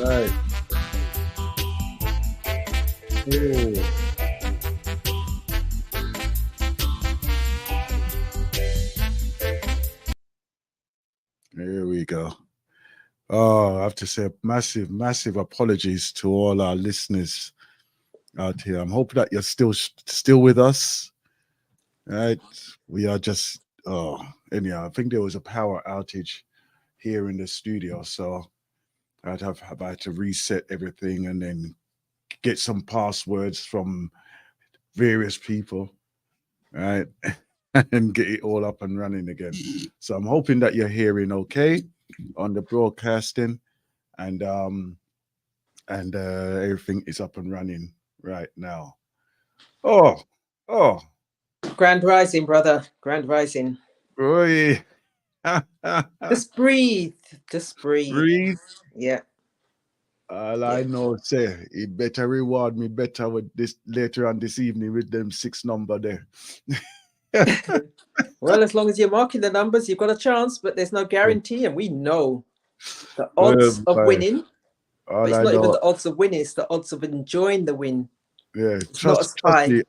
Right. Oh, here we go. Oh, I have to say massive, massive apologies to all our listeners out here. I'm hoping that you're still with us. Right. We are just anyhow, I think there was a power outage here in the studio. So have had to reset everything and then get some passwords from various people, right? And get it all up and running again. So I'm hoping that you're hearing okay on the broadcasting and everything is up and running right now. Oh, oh, Grand Rising, brother. Grand Rising. boy. Just breathe. Just breathe. Breathe. Yeah. All I Yeah. know, say, he better reward me better with this later on this evening with them 6 number there. Well, as long as you're marking the numbers, you've got a chance, but there's no guarantee. And we know the Well, odds of boy, winning, but all it's I not even know, the odds of winning, it's the odds of enjoying the win. yeah, It's not trust as trust high. me,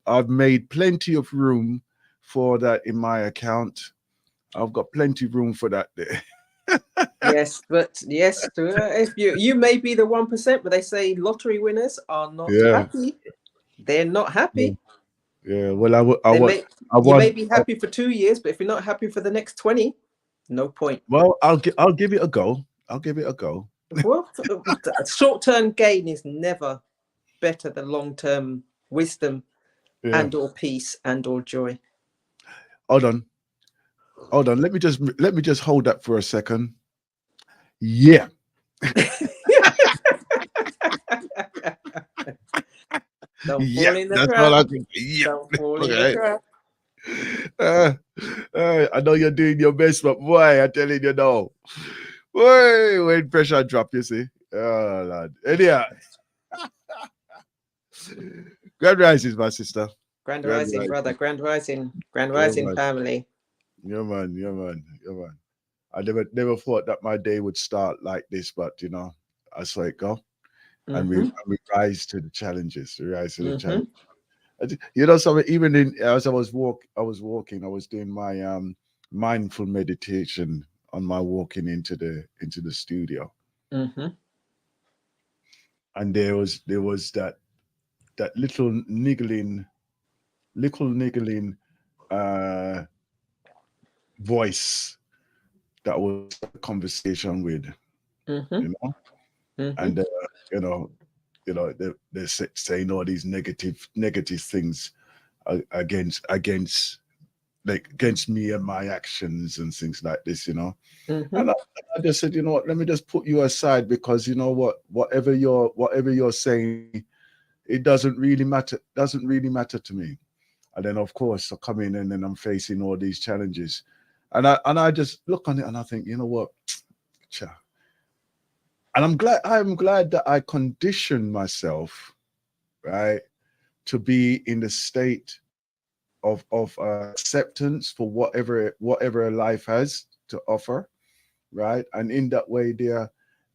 I've made plenty of room for that in my account. I've got plenty of room for that there. Yes, but yes, if you may be the 1%, but they say lottery winners are not Yeah, happy. They're not yeah, happy. yeah. Well, They may I you may want. be happy for 2 years, but if you're not happy for the next 20, no point. Well, I'll give it a go. I'll give it a go. Well, short-term gain is never better than long-term wisdom Yeah. and or peace and or joy. Hold on, hold on. Let me just hold that for a second. Yeah, Don't yeah. fall in the That's all trap. I can. Yeah. Don't fall in the Okay. trap. Uh, I know you're doing your best, but boy, I'm telling you no. Boy, when pressure drop, you see. Oh Lord. Anyhow, grand rises, my sister. Grand Grand rising, brother. rising. Grand Yeah, rising, man. family. Yeah, man. Yeah, man. Yeah, man. I never thought that my day would start like this, but I saw it go, and we Mm-hmm. and we rise to the challenges. We rise to the challenge. Mm-hmm. Something even in as I was walking, I was doing my mindful meditation on my walking into the studio, Mm-hmm. and there was that little niggling uh voice that was a conversation with, Mm-hmm. you know, Mm-hmm. and they're saying all these negative things against like against me and my actions and things like this. Mm-hmm. And I just said, you know what, let me just put you aside because you know whatever you're saying, it doesn't really matter to me. And then of course I come in and then I'm facing all these challenges. And I just look on it and I think, you know what, cha. And I'm glad that I conditioned myself, right, to be in the state of acceptance for whatever life has to offer, right? And in that way, there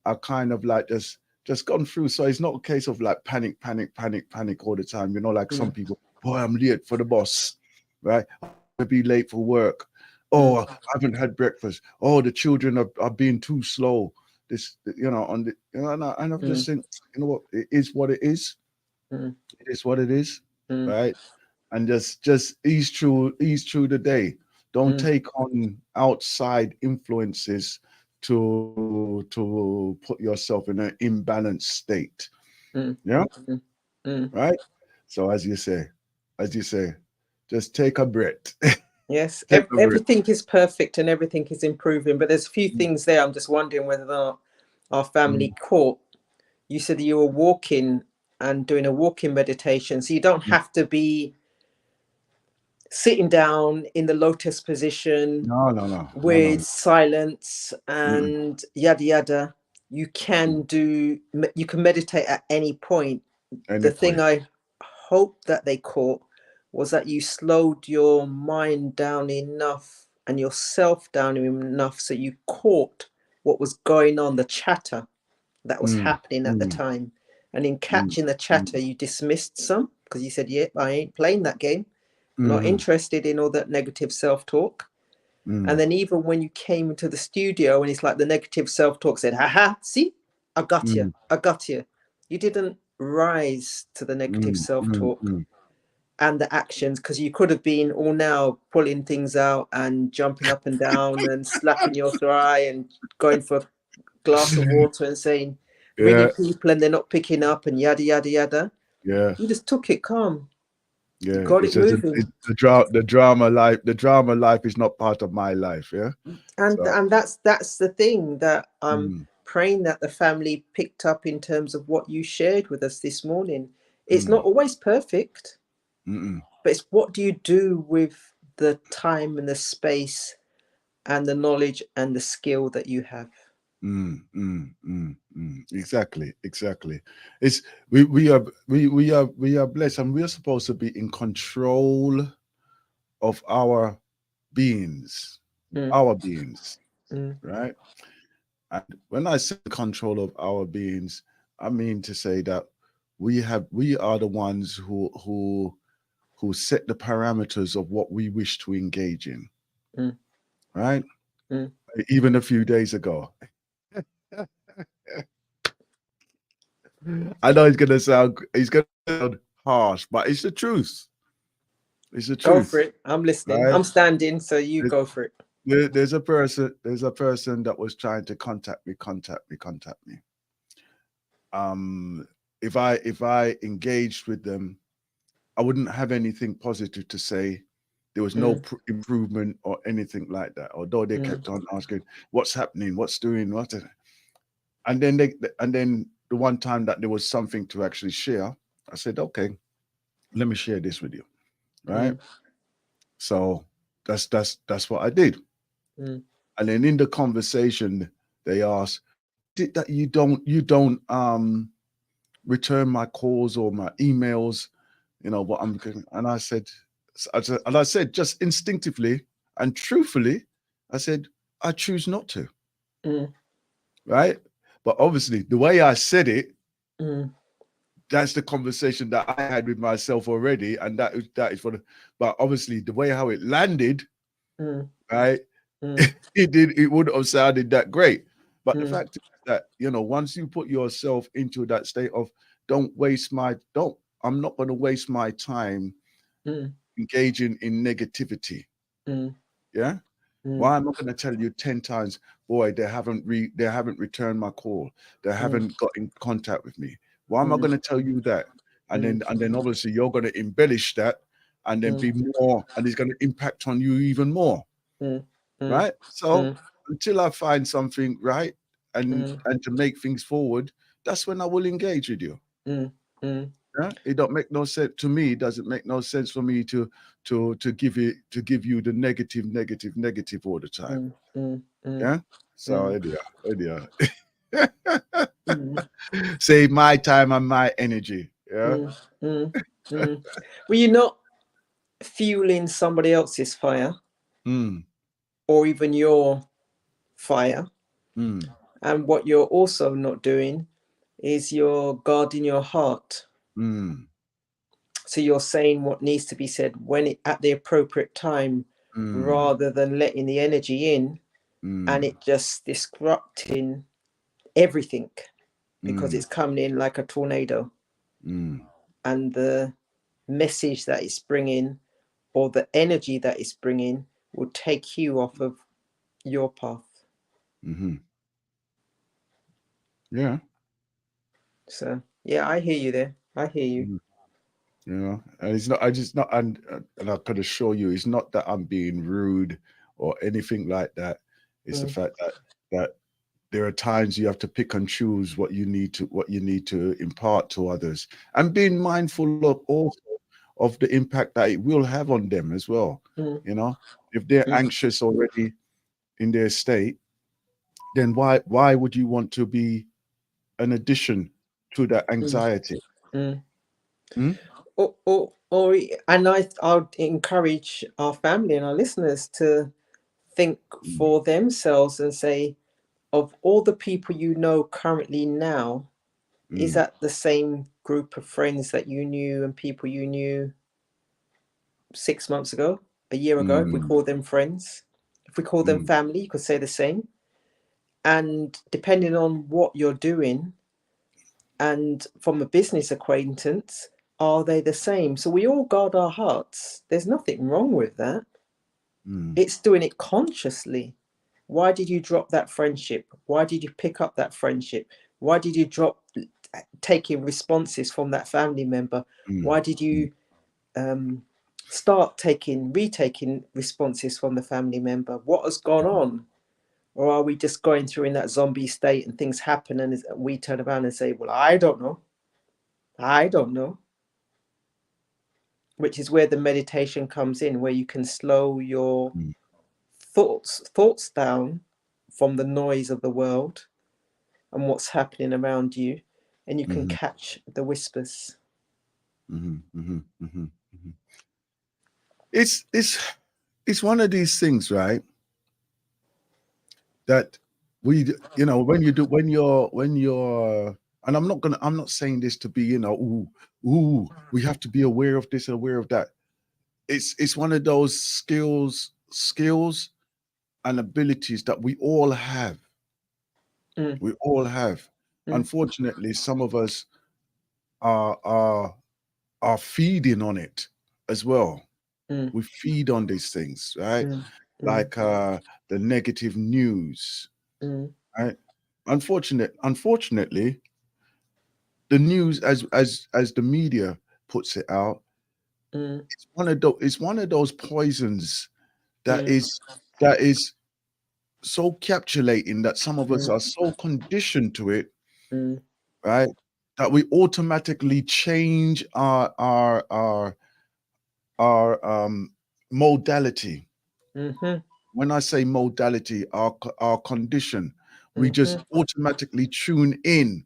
are kind of like just gone through. So it's not a case of like panic all the time. Like some people, boy, I'm late for the bus, right? I'm gonna be late for work. Oh, I haven't had breakfast. Oh, the children are being too slow. On the, and I've just Mm-hmm. think, you know what, it is what it is. It is what it is, right? And just ease through the day. Don't Mm-hmm. take on outside influences to put yourself in an imbalanced state. Yeah, Mm-hmm. right. So as you say, just take a breath. Yes, Take a breath. everything is perfect and everything is improving, but there's a few things there. I'm just wondering whether or not our family Mm, caught. You said that you were walking and doing a walking meditation, so you don't mm. have to be sitting down in the lotus position No, no, no, no, no, with no. silence Mm-mm. and yada yada. You can meditate at any point. Any The thing point. I hope that they caught was that you slowed your mind down enough and yourself down enough so you caught what was going on, the chatter, that was happening at the mm, time. And in mm, catching the mm, chatter, you dismissed some because you said, "Yeah, I ain't playing that game. Not mm, interested in all that negative self-talk." And mm, then even when you came into the studio and it's like the negative self-talk said, "Haha, see, I got you. mm, I got you." You didn't rise to the negative mm, mm, self-talk mm. and the actions, because you could have been all now pulling things out and jumping up and down and slapping your thigh and going for a glass of water and saying, ringing Yeah, people and they're not picking up and yada, yada, yada. yeah, You just took it calm. You yeah. got It's it just moving. the drama life. The drama life is not part of my life. Yeah. So. And that's the thing that I'm Mm, praying that the family picked up in terms of what you shared with us this morning. It's mm, not always perfect, mm, but it's what do you do with the time and the space and the knowledge and the skill that you have. Exactly, exactly. It's we are blessed, and we are supposed to be in control of Mm, our beings, mm, right? And when I say control of our beings, I mean to say that we are the ones who set the parameters of what we wish to engage in, mm, right? mm, Even a few days ago. I know he's gonna sound harsh, but it's the truth. It's the go for truth, it. I'm listening. right? I'm standing, so you There- go for it. there's a person that was trying to contact me. Um, if I engaged with them, I wouldn't have anything positive to say. There was no Mm, improvement or anything like that. Although they mm, kept on asking, "What's happening? What's doing? What?" And then the one time that there was something to actually share, I said, "Okay, let me share this with you." Right? mm, So that's what I did. mm, And then in the conversation, they asked, "Did that you don't return my calls or my emails? You know what I'm getting?" And I said just instinctively and truthfully, I said, "I choose not to." mm, Right? But obviously, the way I said it, mm, that's the conversation that I had with myself already, and that is for the. But obviously, the way how it landed, mm, right? mm, It wouldn't have sounded that great. But the mm, fact is that, once you put yourself into that state of I'm not going to waste my time mm, engaging in negativity. mm, Yeah. mm, Why am I going to tell you 10 times, boy, they haven't returned my call. They mm, haven't got in contact with me. Why am I mm, going to tell you that? mm, And then obviously you're going to embellish that and then mm, be more, and it's going to impact on you even more. mm, mm, Right? So mm, until I find something right mm, and to make things forward, that's when I will engage with you. mm, mm, Yeah? It don't make no sense to me. It doesn't make no sense for me to give you the negative all the time. mm, mm, mm, Yeah. So mm, idiot. mm, Save my time and my energy. Yeah. mm, mm, mm. Were you not fueling somebody else's fire Mm, or even your fire? mm, And what you're also not doing is you're guarding your heart. mm, So you're saying what needs to be said when at the appropriate time, mm, rather than letting the energy in and mm, it just disrupting everything because mm, it's coming in like a tornado. mm, And the message that it's bringing or the energy that it's bringing will take you off of your path. mm-hmm. Yeah. So yeah, I hear you there. I hear you. Mm. And it's not. I just not. And I can assure you, it's not that I'm being rude or anything like that. It's the Mm, fact that there are times you have to pick and choose what you need to impart to others, and being mindful of also of the impact that it will have on them as well. mm, If they're mm, anxious already in their state, then why would you want to be an addition to that mm, anxiety? mm. Hmm? Or and I'd encourage our family and our listeners to think Mm, for themselves and say, of all the people you know currently now, is that the same group of friends that you knew and people you knew 6 months ago, a year ago? If we call them friends, if we call them family, you could say the same. And depending on what you're doing, and from a business acquaintance, are they the same? So we all guard our hearts. There's nothing wrong with that. It's doing it consciously. Why did you drop that friendship? Why did you pick up that friendship? Why did you drop taking responses from that family member? Why did you start retaking responses from the family member? What has gone on? Or are we just going through in that zombie state and things happen and we turn around and say, well, I don't know. I don't know. Which is where the meditation comes in, where you can slow your thoughts down from the noise of the world and what's happening around you, and you can catch the whispers. It's one of these things, right? That we, you know, when you're, and I'm not saying this to be, you know, we have to be aware of this and aware of that. It's one of those skills and abilities that we all have. We all have. Unfortunately, some of us are feeding on it as well. We feed on these things, right? Like the negative news, right? Unfortunately, the news, as the media puts it out, it's one of those poisons that is so captivating that some of us are so conditioned to it, right? That we automatically change our modality. When I say modality, our condition, we just automatically tune in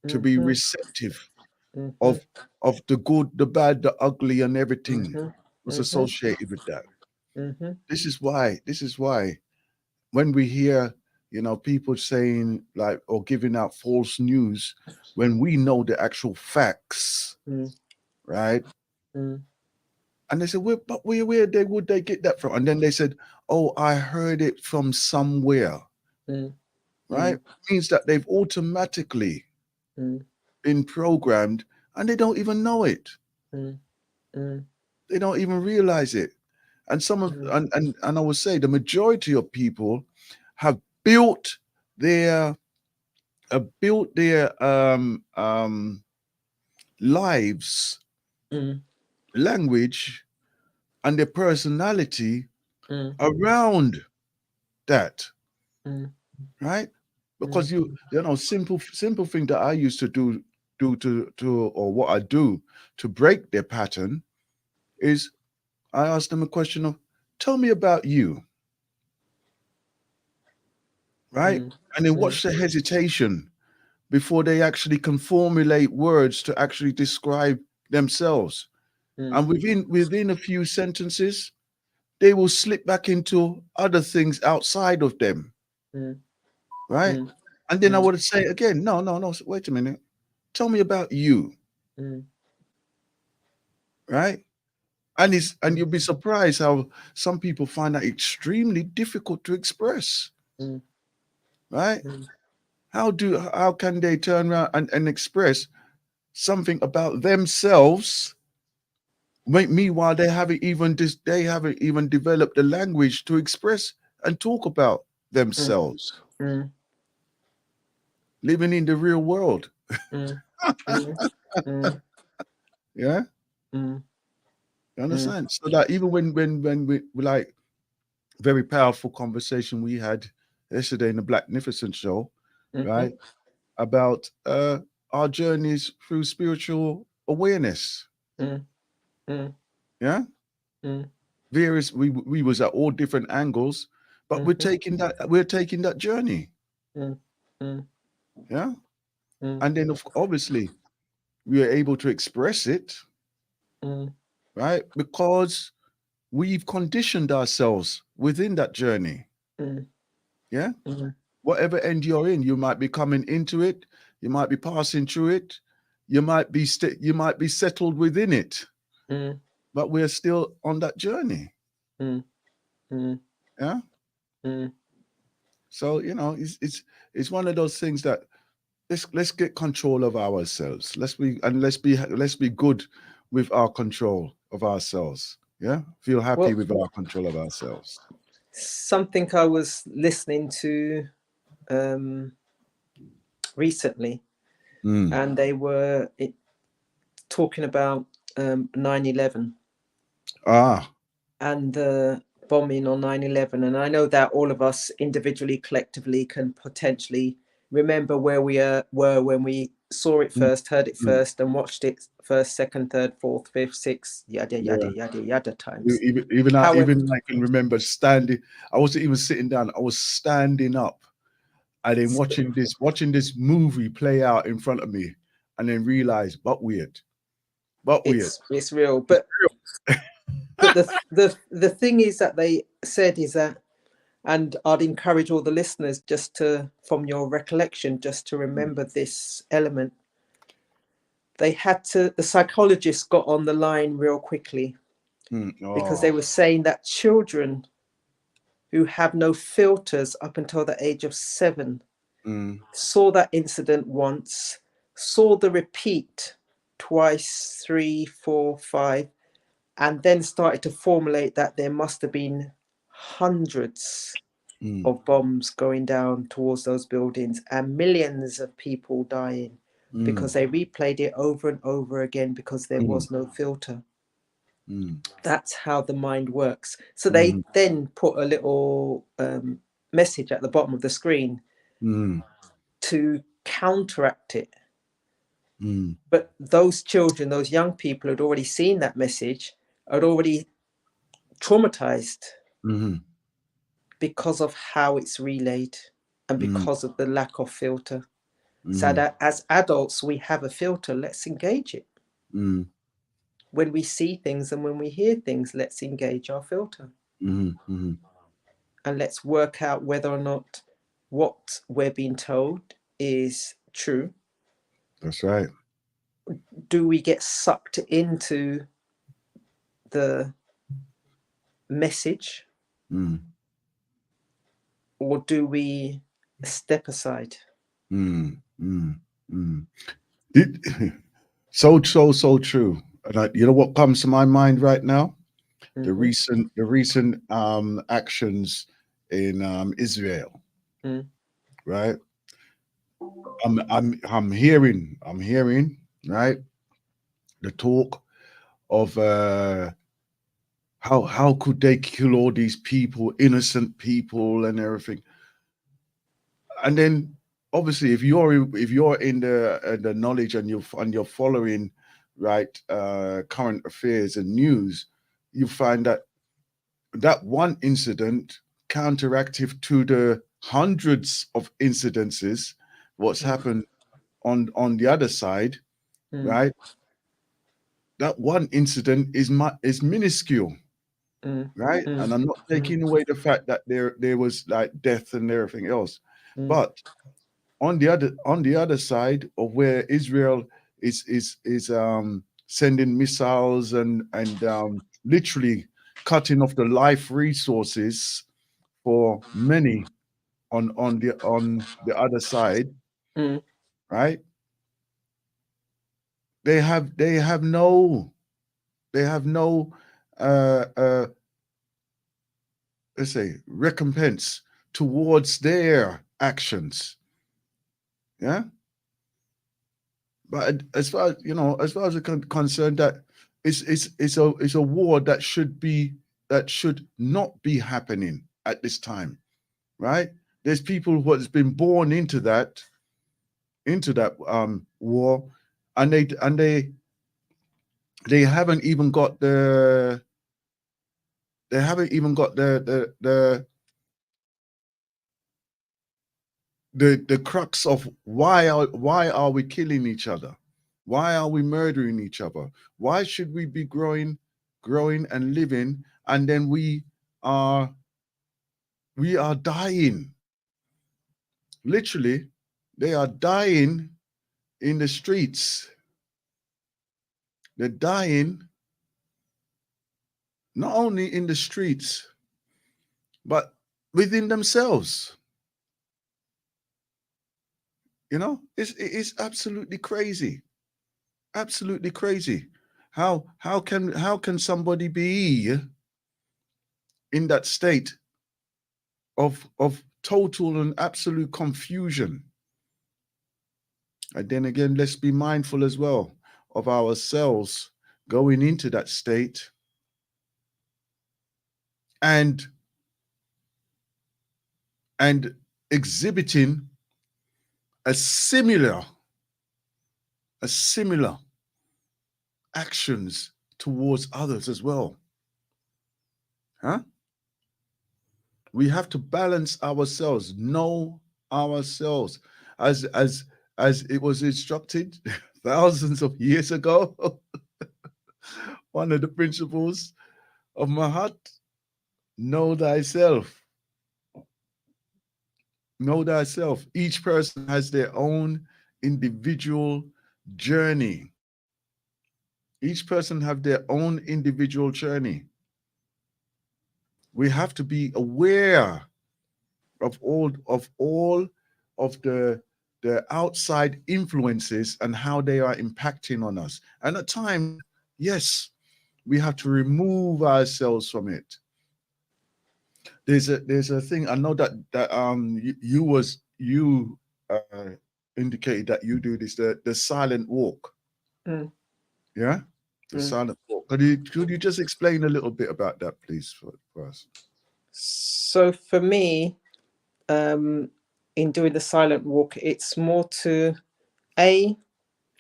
to be receptive of the good, the bad, the ugly, and everything was associated with that. This is why when we hear, you know, people saying like or giving out false news when we know the actual facts, right? And they said, where would they get that from? And then they said, oh, I heard it from somewhere, right? Means that they've automatically been programmed and they don't even know it. They don't even realize it. And some of and I would say the majority of people have built their lives, language, and their personality around that, right? Because you know, simple thing that I used to do or what I do to break their pattern is I ask them a question of, tell me about you, right? And then watch the hesitation before they actually can formulate words to actually describe themselves. And within a few sentences, they will slip back into other things outside of them, right? And then I would say again, no, wait a minute. Tell me about you, right? And you'll be surprised how some people find that extremely difficult to express, right? How can they turn around and express something about themselves? Meanwhile, they haven't even developed the language to express and talk about themselves, living in the real world. Yeah, you understand? So that even when we like very powerful conversation we had yesterday in the Blacknificent show, right, about our journeys through spiritual awareness. Yeah, various we was at all different angles, but we're taking that journey. Yeah, and then obviously we are able to express it, right, because we've conditioned ourselves within that journey. Yeah, whatever end you're in, you might be coming into it, you might be passing through it, you might be settled within it, but we're still on that journey. Yeah. So it's one of those things that let's get control of ourselves. Let's be good with our control of ourselves. Yeah, feel happy with our control of ourselves. Something I was listening to recently, and they were talking about 9/11. And the bombing on 9/11. And I know that all of us individually, collectively, can potentially remember where we were when we saw it first, heard it first, and watched it first, second, third, fourth, fifth, sixth, yada times. Even I can remember standing. I wasn't even sitting down. I was standing up, and then watching this movie play out in front of me, and then realize, but weird. It's real, but the thing is that they said is that, and I'd encourage all the listeners just to, from your recollection, just to remember this element. The psychologists got on the line real quickly because they were saying that children who have no filters up until the age of 7 saw that incident once, saw the repeat twice, 3, 4, 5, and then started to formulate that there must have been hundreds of bombs going down towards those buildings and millions of people dying because they replayed it over and over again because there was no filter. That's how the mind works. So they then put a little message at the bottom of the screen to counteract it. But those children, those young people had already seen that message, had already traumatized because of how it's relayed and because of the lack of filter. So that as adults, we have a filter. Let's engage it. When we see things and when we hear things, let's engage our filter. And let's work out whether or not what we're being told is true. That's right. Do we get sucked into the message? Or do we step aside? So true. And you know what comes to my mind right now? The recent actions in Israel. Right. I'm hearing right, the talk of how could they kill all these people, innocent people and everything. And then obviously if you're in the knowledge and you're following right current affairs and news, you find that one incident counteractive to the hundreds of incidences what's happened on the other side, right? That one incident is minuscule, right? And I'm not taking away the fact that there was like death and everything else, but on the other side of where Israel is sending missiles and literally cutting off the life resources for many on the other side, right? They have no let's say recompense towards their actions. Yeah. But as far as we're concerned, that it's a war that should not be happening at this time, right? There's people who has been born into that war, and they haven't even got the crux of why are we killing each other? Why are we murdering each other? Why should we be growing and living, and then we are dying? literally, they are dying in the streets. They're dying not only in the streets, but within themselves. You know, it's absolutely crazy. Absolutely crazy. How can somebody be in that state of total and absolute confusion? And then again, let's be mindful as well of ourselves going into that state and exhibiting a similar actions towards others as well. Huh? We have to balance ourselves, know ourselves, as it was instructed thousands of years ago. One of the principles of Mahat: know thyself. Know thyself. Each person has their own individual journey. Each person have their own individual journey. We have to be aware of all of the outside influences and how they are impacting on us. And at times, yes, we have to remove ourselves from it. There's a thing I know that you indicated that you do this, the silent walk. Yeah, the silent walk. Could you just explain a little bit about that, please, for us? So for me, in doing the silent walk, it's more to and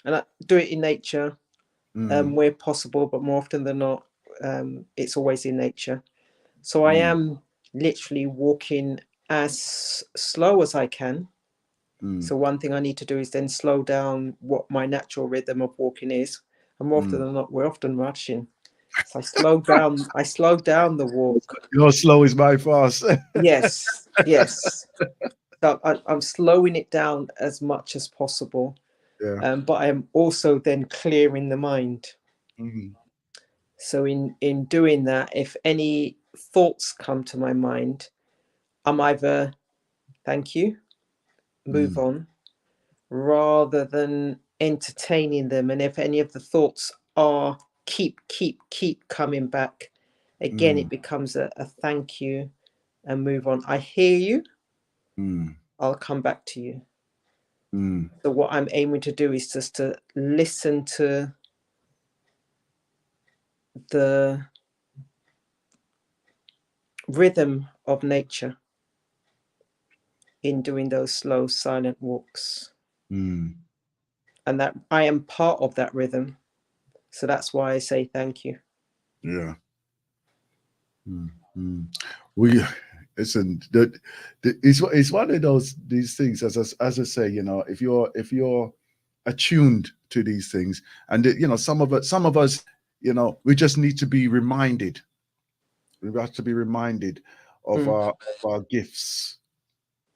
I do it in nature where possible, but more often than not, it's always in nature. So I am literally walking as slow as I can. So one thing I need to do is then slow down what my natural rhythm of walking is. And more often than not, we're often rushing. So I slow down the walk. Your slow is my fast. Yes. So I'm slowing it down as much as possible. Yeah. But I'm also then clearing the mind. So in doing that, if any thoughts come to my mind, I'm either thank you, move on, rather than entertaining them. And if any of the thoughts are keep coming back, again, it becomes a thank you and move on. I hear you. I'll come back to you. So what I'm aiming to do is just to listen to the rhythm of nature in doing those slow, silent walks. And that I am part of that rhythm. So that's why I say thank you. Yeah. We listen. It's one of these things. As I say, you know, if you're attuned to these things, and you know, some of us, you know, we just need to be reminded. We have to be reminded of our gifts.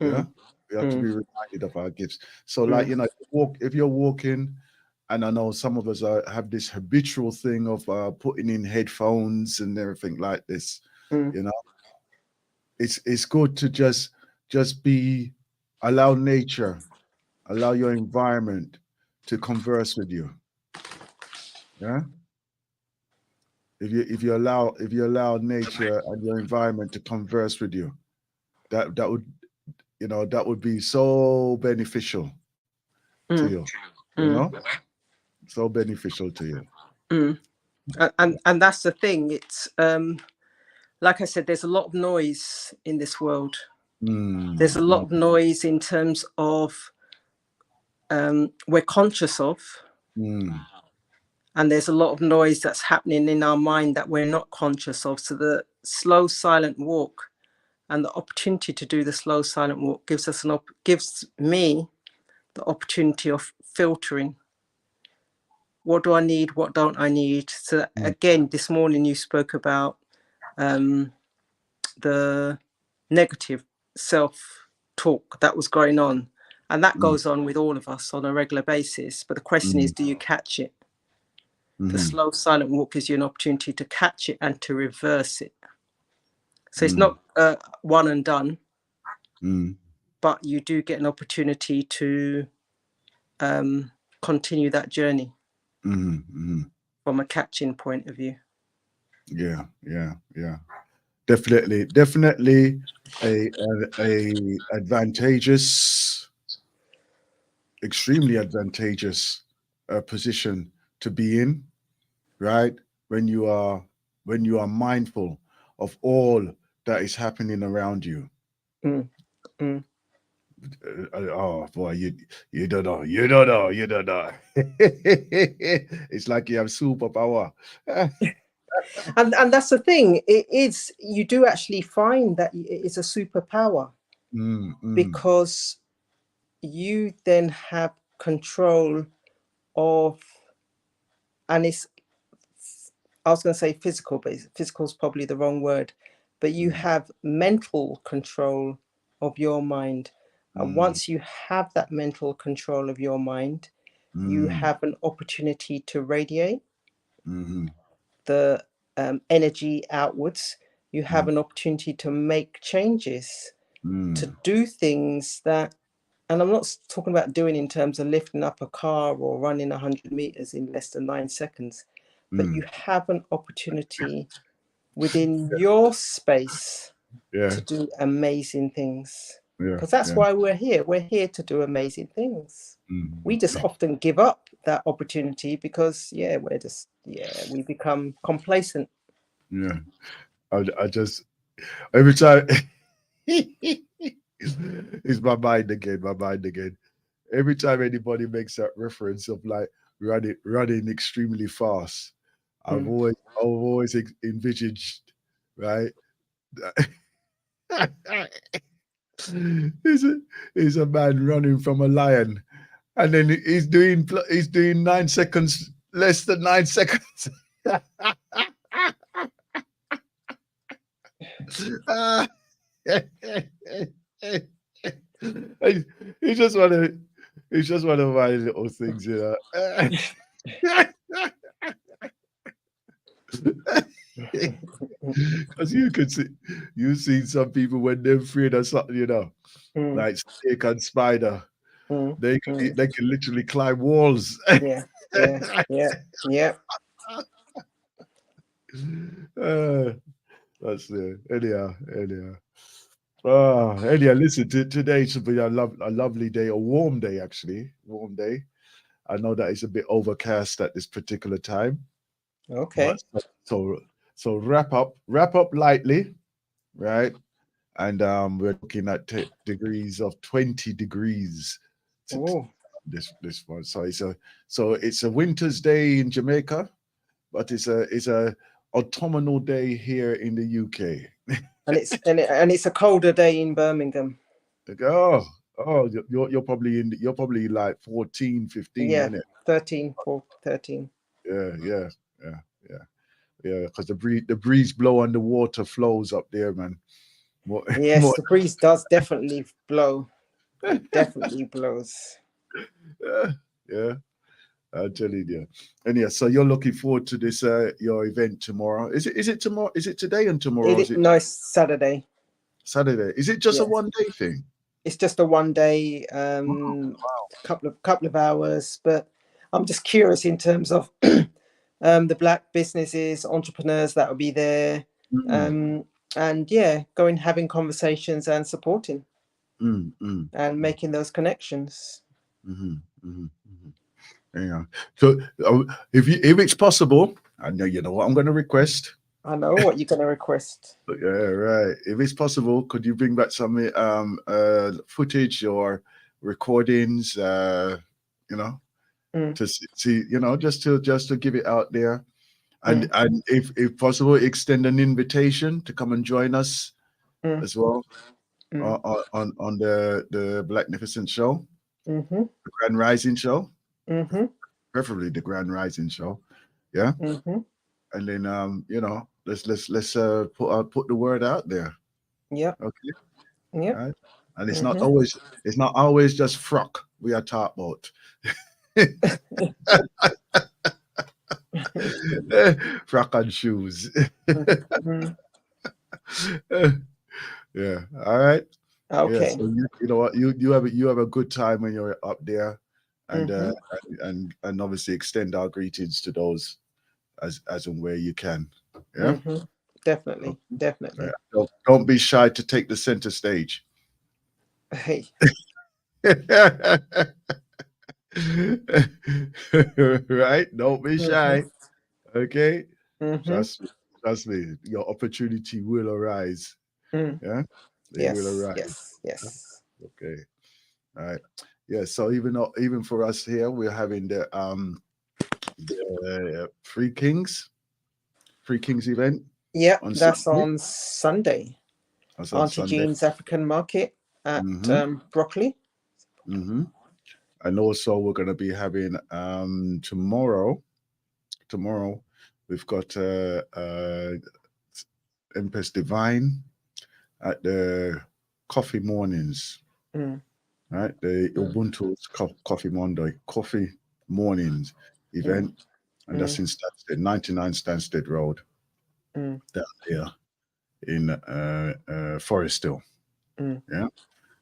Yeah, we have to be reminded of our gifts. So, like, you know, if you're walking. And I know some of us have this habitual thing of putting in headphones and everything like this. You know, it's good to just allow nature, allow your environment to converse with you. Yeah. If you allow nature and your environment to converse with you, that would be so beneficial to you. You know, so beneficial to you. And that's the thing. It's like I said, there's a lot of noise in this world. There's a lot of noise in terms of we're conscious of, and there's a lot of noise that's happening in our mind that we're not conscious of. So the slow, silent walk and the opportunity to do the slow, silent walk gives me the opportunity of filtering. What do I need? What don't I need? So again, this morning you spoke about the negative self talk that was going on. And that goes on with all of us on a regular basis. But the question is, do you catch it? The slow, silent walk gives you an opportunity to catch it and to reverse it. So it's not one and done, but you do get an opportunity to continue that journey from a catching point of view. Yeah. Definitely a advantageous, extremely advantageous position to be in, right? When you are mindful of all that is happening around you. Oh boy, you don't know. It's like you have superpower. And that's the thing. It is, you do actually find that it's a superpower because you then have control of, and it's, I was going to say physical, but physical is probably the wrong word, but you have mental control of your mind. And once you have that mental control of your mind, you have an opportunity to radiate the energy outwards. You have an opportunity to make changes, to do things that, and I'm not talking about doing in terms of lifting up a car or running 100 meters in less than 9 seconds, but you have an opportunity within your space to do amazing things. Because that's why we're here. We're here to do amazing things. We just often give up that opportunity because we become complacent. Yeah. I just, every time it's my mind again. Every time anybody makes that reference of like running extremely fast, I've always envisaged, right? He's a man running from a lion, and then he's doing 9 seconds, less than 9 seconds. It's just one of my little things, you know. Because you've seen some people when they're afraid of something, you know, like snake and spider. They can literally climb walls. Yeah. That's it. Anyhow. Anyhow, listen, today should be a lovely day, a warm day, actually. Warm day. I know that it's a bit overcast at this particular time. Okay. But so wrap up lightly, right? And we're looking at degrees of 20 degrees this one. So it's a winter's day in Jamaica, but it's a autumnal day here in the UK. And it's a colder day in Birmingham. Oh, you're probably like 14, 15, yeah, isn't it? 13, 13. Yeah. Because the breeze blow and the water flows up there, man. Yes, the breeze does definitely blow. It definitely blows. Yeah. I'm telling you. And yeah, so you're looking forward to this your event tomorrow. Is it tomorrow? Is it today and tomorrow? No, it's Saturday. Saturday. Is it just a one-day thing? It's just a one day, couple of hours. But I'm just curious in terms of the Black businesses, entrepreneurs that will be there, and going having conversations and supporting and making those connections. Yeah. So if it's possible, I know you know what I'm going to request. I know what you're going to request. Yeah, right. If it's possible, could you bring back some footage or recordings? To see, just to give it out there, and if possible, extend an invitation to come and join us as well on the Blacknificent Show, the Grand Rising Show, preferably the Grand Rising Show. Yeah, and then let's put the word out there. Yeah. Okay. Yeah. Right. and it's not always just frock we are talking about. Frock and shoes. Yeah. All right. Okay. Yeah, so you know what, you have a good time when you're up there, and and obviously extend our greetings to those as and where you can. Yeah. Definitely. Yeah. Don't be shy to take the center stage. Hey. Right? Don't be shy. Okay. Mm-hmm. Trust me, your opportunity will arise. Yeah. It will arise. Yes. Okay. All right. Yeah. So even for us here, we're having the Free Kings event. Yeah, On that's Sunday. on Sunday. That's on Auntie Sunday. Jean's African Market at Broccoli. And also we're going to be having tomorrow we've got Empress Divine at the Coffee Mornings. Right, the Ubuntu's Coffee Mornings event, and that's in Stansted, 99 Stansted Road, down there in Forest Hill. Yeah,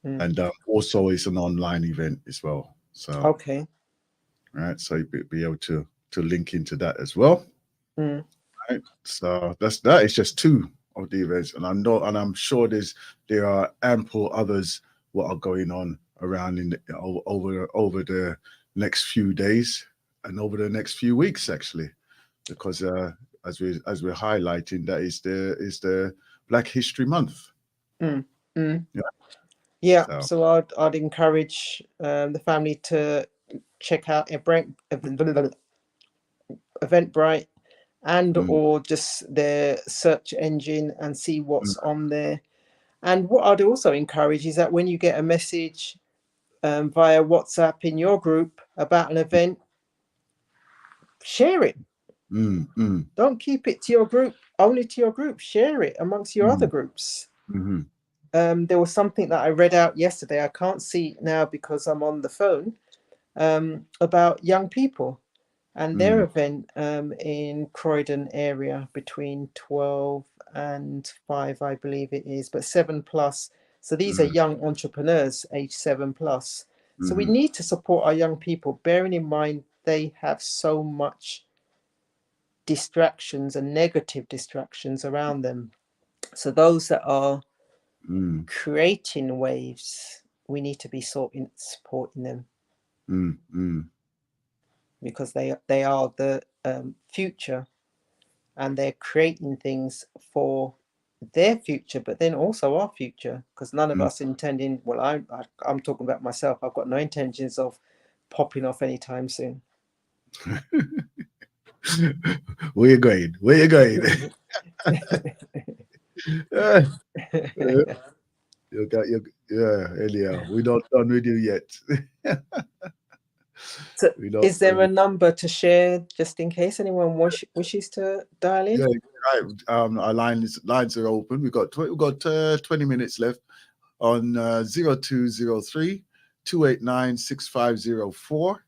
and also it's an online event as well. So okay, right, so you'll be able to link into that as well. Right, so that is just two of the events, and I'm sure there are ample others what are going on around over the next few days and over the next few weeks, actually, because as we're highlighting, that is the Black History Month. Yeah. So I'd encourage the family to check out Eventbrite and or just their search engine and see what's on there. And what I'd also encourage is that when you get a message via WhatsApp in your group about an event, share it. Don't keep it to your group, only to your group. Share it amongst your other groups. There was something that I read out yesterday. I can't see it now because I'm on the phone, about young people and their event in Croydon area between 12 and 5, I believe it is, but 7+. So these are young entrepreneurs, age 7+. So we need to support our young people, bearing in mind they have so much distractions and negative distractions around them. So those that are creating waves, we need to be supporting them, because they are the future, and they're creating things for their future, but then also our future, because none of us intending, well, I'm talking about myself, I've got no intentions of popping off anytime soon. Where you going? Anyhow, we're not done with you yet. So is there a number to share just in case anyone wishes to dial in? Yeah, right. Our lines are open. We've got 20 minutes left on 0203 289 6504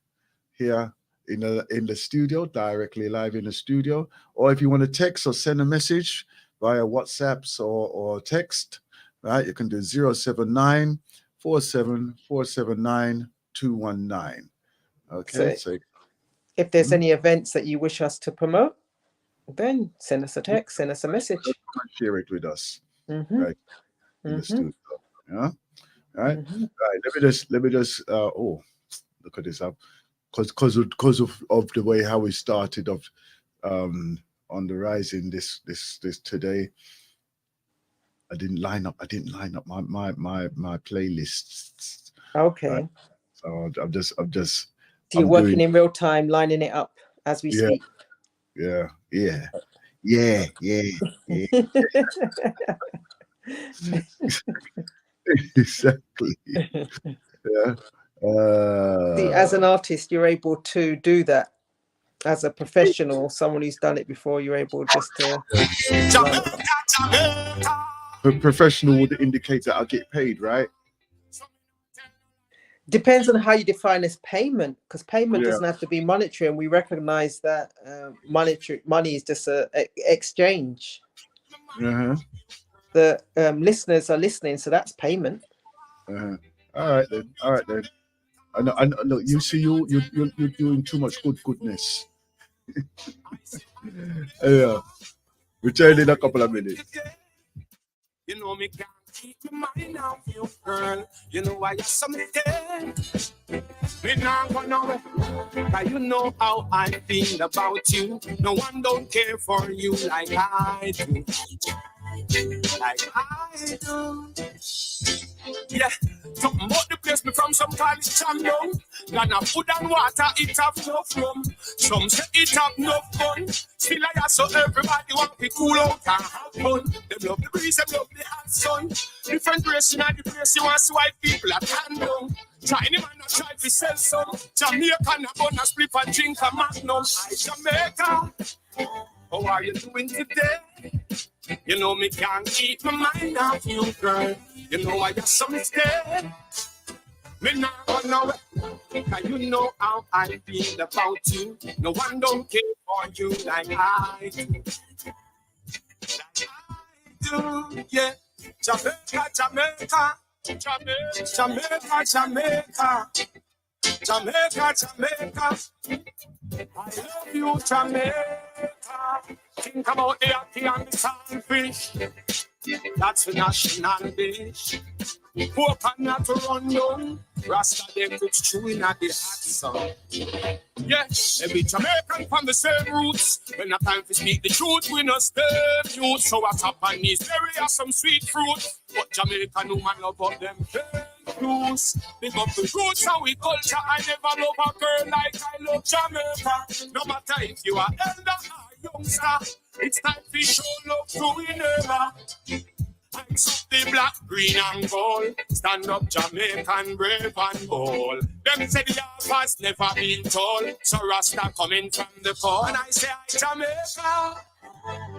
here in the studio, directly live in the studio. Or if you want to text or send a message via WhatsApps or text, right, you can do 079 47 479 219. Okay, so if there's any events that you wish us to promote, then send us a text, send us a message. Share it with us, right, in the studio. Yeah, right. Right. Let me just. Oh, look at this up, because of the way how we started off, on the Rising this today. I didn't line up my playlists. Okay. Right? So I'm just. So you're working in real time, lining it up as we speak. Yeah. Exactly. Yeah. See, as an artist, you're able to do that. As a professional, someone who's done it before, you're able just to. A professional would indicate that I get paid, right? Depends on how you define as payment, because payment Yeah. doesn't have to be monetary, and we recognize that money is just a exchange. Uh-huh. The listeners are listening, so that's payment. Uh-huh. All right then. All right then. I know. Look, you see, you're doing too much goodness. Yeah. Return in a couple of minutes. You know me can't keep my mind off you, girl. You know I got something there. Me not gonna nowhere. Cause you know how I feel about you. No one don't care for you like I do. Like I do. Yeah, talking about the place me from some college town now. Got no food and water, it have no room. Some say it have no fun. Still I got so everybody want to cool out and have fun. Them love the breeze, them love the hot sun. Different place in the place you want to see white people at hand down. Try any man not try to sell some. Jamaican a bun a split and drink a magnum. I Jamaica, how are you doing today? You know me can't keep my mind off you, girl. You know I got some mistake. Me not go nowhere. Cause you know how I feel about you. No one don't care for you like I do. Like I do, yeah. Jamaica, Jamaica. Jamaica, Jamaica. Jamaica, Jamaica. I love you, Jamaica. Think about the ackee and the saltfish. That's the national dish. Pork and not to run down. Rasta them cook stew in the hot sun. Yes, every Jamaican from the same roots. When the time to speak the truth, we no stay mute. So what's up on these berry are some sweet fruit. But Jamaican woman love up them juice. Big up the roots and we culture. I never love a girl like I love Jamaica. No matter if you are elder or youngster, it's time to show love to we never. Hands up the black, green and gold. Stand up Jamaican, brave and bold. Them say the harvest never been told. So Rasta coming from the cold. And I say, hi Jamaica,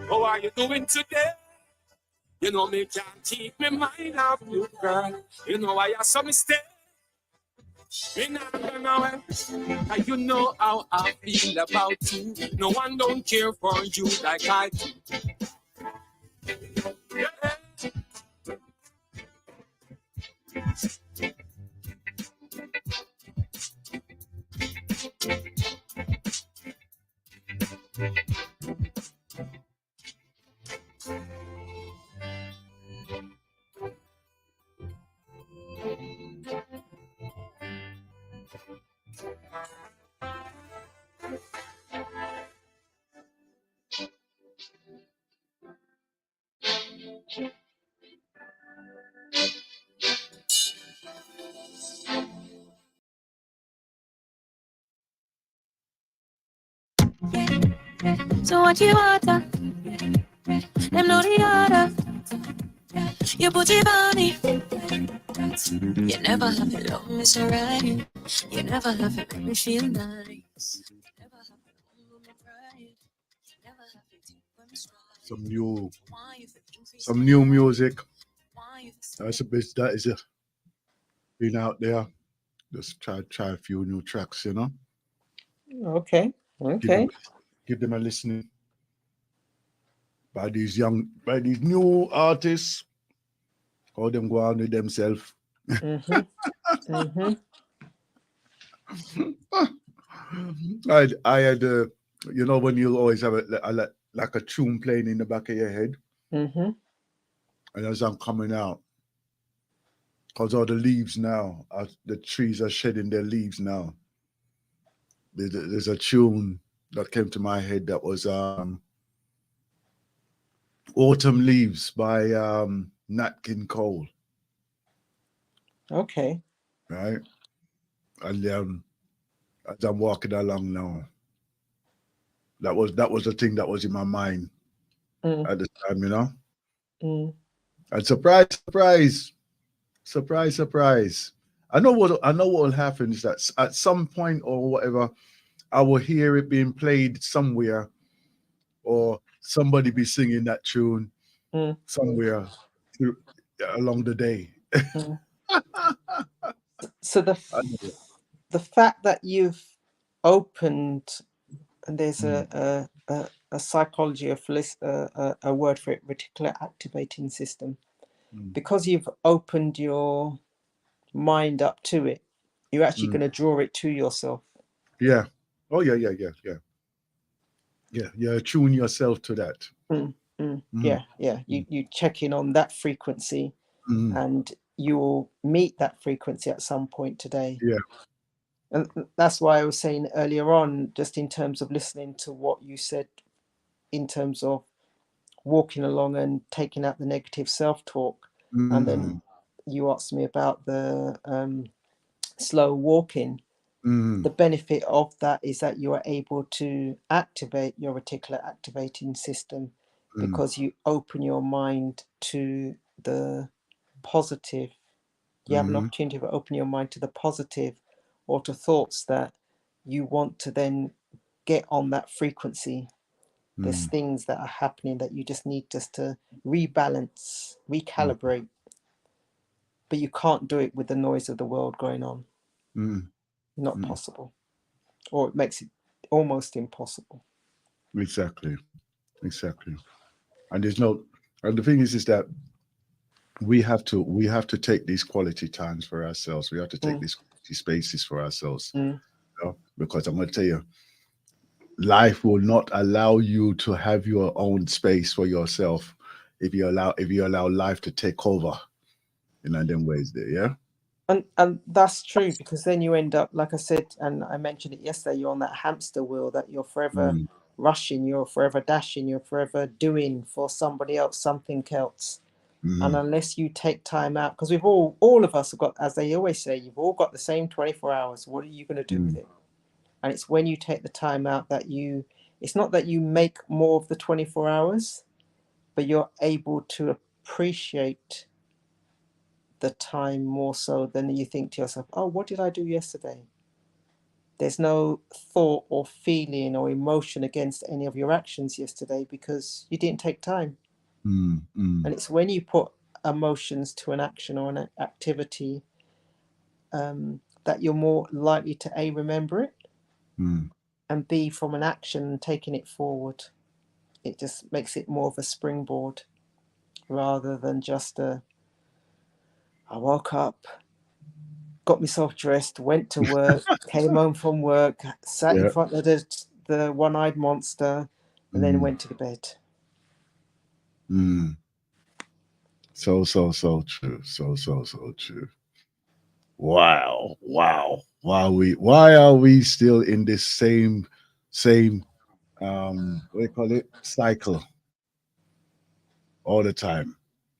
how are you doing today? You know me can't keep me mind off you, girl. You know I have some mistake. Me not gonna well. Cause you know how I feel about you. No one don't care for you like I do. Yeah. So what you order? Them know the order. You put it on me. You never have it long, Mr. Right. You never have it make me feel nice. Never have it long, my pride. Never have it deep when I'm strong. Some new music. That's a bit. That is it. Been out there. Just try a few new tracks, you know. Okay. Give them a listening by these new artists. How them go on with themselves. Mm-hmm. I had you know when you always have like a tune playing in the back of your head, and as I'm coming out, because all the leaves now, the trees are shedding their leaves now. There's a tune that came to my head that was Autumn Leaves by Nat King Cole. Okay. Right? And as I'm walking along now, that was the thing that was in my mind at the time, you know. And surprise. I know what will happen is that at some point or whatever, I will hear it being played somewhere, or somebody be singing that tune somewhere along the day. So I know. the fact that you've opened, and there's Mm, a psychology of a word for it, reticular activating system. mm, Because you've opened your mind up to it, you're actually mm. going to draw it to yourself. Yeah. Oh yeah, yeah, yeah, yeah. Yeah. You attune yourself to that. Mm, Yeah, yeah. mm, You check in on that frequency, mm. and you will meet that frequency at some point today. Yeah. And that's why I was saying earlier on, just in terms of listening to what you said, in terms of walking along and taking out the negative self-talk, and then Mm, you asked me about the slow walking. mm, The benefit of that is that you are able to activate your reticular activating system mm, because you open your mind to the positive. You have an mm, opportunity to open your mind to the positive, or to thoughts that you want to then get on that frequency. There's mm, things that are happening that you just need to rebalance, mm, recalibrate, but you can't do it with the noise of the world going on. mm, Not mm. possible, or it makes it almost impossible. Exactly. Exactly. And there's no, and the thing is that we have to take these quality times for ourselves. We have to take Mm, these quality spaces for ourselves. mm, Because I'm going to tell you, life will not allow you to have your own space for yourself if you allow life to take over in them ways there. Yeah. and that's true, because then you end up, like I said, and I mentioned it yesterday, you're on that hamster wheel that you're forever Mm, rushing, you're forever dashing, you're forever doing for somebody else something else. And mm, unless you take time out, because we've all of us have got, as they always say, you've all got the same 24 hours. What are you going to do with mm, it? And it's when you take the time out that it's not that you make more of the 24 hours, but you're able to appreciate the time more so than you think to yourself, oh, what did I do yesterday? There's no thought or feeling or emotion against any of your actions yesterday because you didn't take time. mm, mm, And it's when you put emotions to an action or an activity that you're more likely to A, remember it, mm, and B, from an action taking it forward. It just makes it more of a springboard rather than just I woke up, got myself dressed, went to work, came home from work, sat in yeah. front of the one-eyed monster, and then Mm, went to bed. mm. So true. So true. Wow. Wow. Why are we still in this same what do you call it, cycle all the time?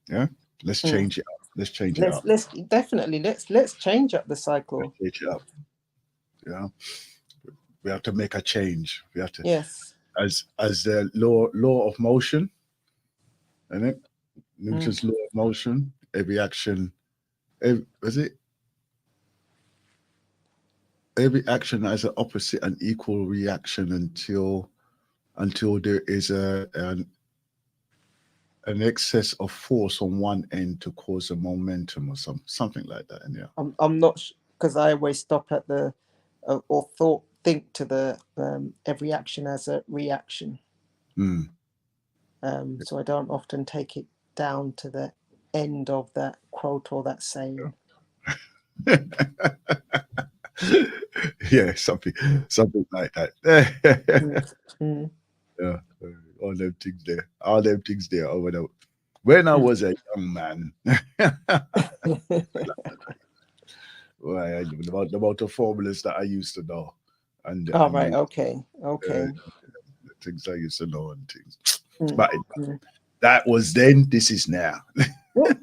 Yeah. Let's Mm. change it up. Let's change it up. Let's definitely let's change up the Let's cycle. change it up. Yeah. We have to make a change. We have to, Yes. as the law of motion, isn't it? Mm. Newton's law of motion. Every action, was it? Every action has an opposite and equal reaction until there is an excess of force on one end to cause a momentum or something like that. And yeah. I'm not, because I always stop at the or think to the every action as a reaction. Mm. So I don't often take it down to the end of that quote or that saying. Yeah, something like that. Mm. Yeah, all them things there. When I was a young man, well, about the formulas that I used to know, and Oh, right. Okay. Okay. the things I used to know and things. Mm. But Mm. that was then. This is now. Well,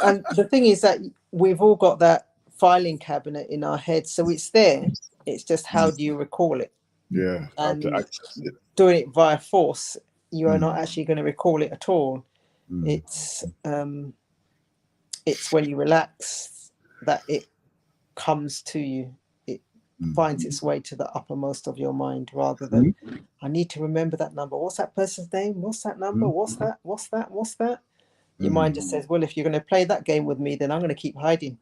and the thing is that we've all got that filing cabinet in our head, so it's there. It's just how do you recall it? Yeah, I have to And access it. doing it via force, you are Mm, not actually going to recall it at all. mm, It's when you relax that it comes to you. It mm, finds its way to the uppermost of your mind, rather than I need to remember that number. What's that person's name? What's that number? mm, What's that? What's that? What's that? Your mind mm, just says, well, if you're going to play that game with me, then I'm going to keep hiding.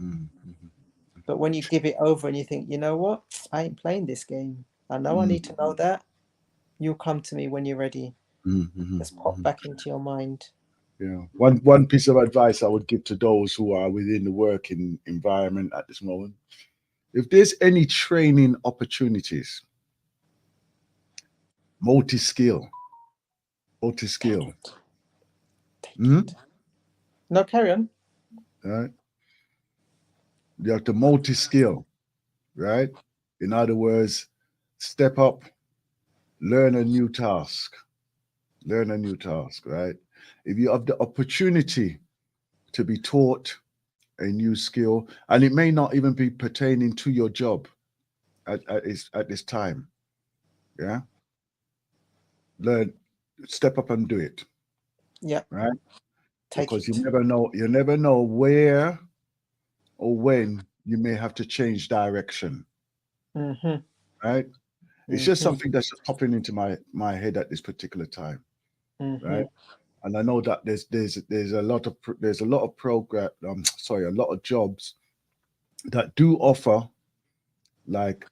mm, But when you give it over and you think, you know what, I ain't playing this game. I know I Mm. need to know that. You'll come to me when you're ready. Mhm, Just pop mhm. back into your mind. Yeah. One piece of advice I would give to those who are within the working environment at this moment: if there's any training opportunities, multi-skill, multi-skill. Take Mhm. it. No, carry on. Right? You have to multi-skill, right? In other words, step up, learn a new task, learn a new task, right? If you have the opportunity to be taught a new skill, and it may not even be pertaining to your job at this time, yeah, learn, step up and do it, Yeah, right? take Because it. you never know where or when you may have to change direction, Mm-hmm. right? It's just Mm-hmm. something that's just popping into my head at this particular time, Mm-hmm. right? And I know that there's a lot of program, sorry, a lot of jobs that do offer like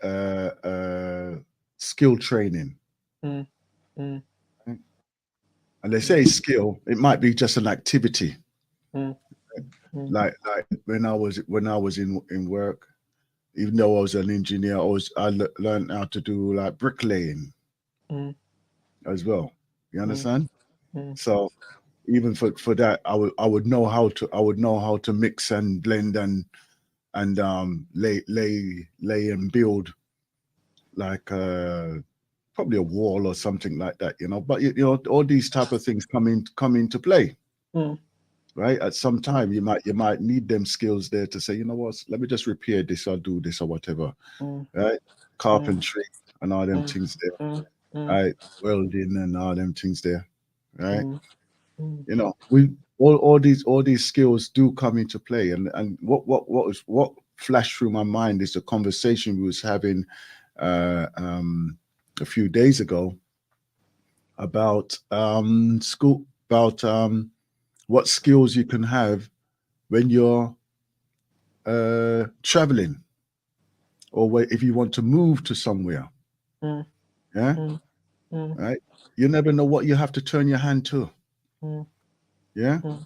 skill training. Mm-hmm. Right? And they say skill, it might be just an activity. Mm-hmm. Like when I was in work, even though I was an engineer, I learned how to do like bricklaying Mm-hmm. as well. You understand? Mm-hmm. So even for that, I would know how to mix and blend and lay and build like probably a wall or something like that, you know. But you know, all these type of things come into play, Mm-hmm. right? At some time, you might need them skills there to say, you know what, let me just repair this or do this or whatever, right? Carpentry and all them things there, Mm-hmm. right? Welding and all them things there, right? Mm-hmm. You know, we all these skills do come into play, and what flashed through my mind is the conversation we was having a few days ago about school, about what skills you can have when you're traveling, or if you want to move to somewhere. Mm-hmm. Yeah, Mm-hmm. right. You never know what you have to turn your hand to. Mm-hmm. Yeah. Mm-hmm.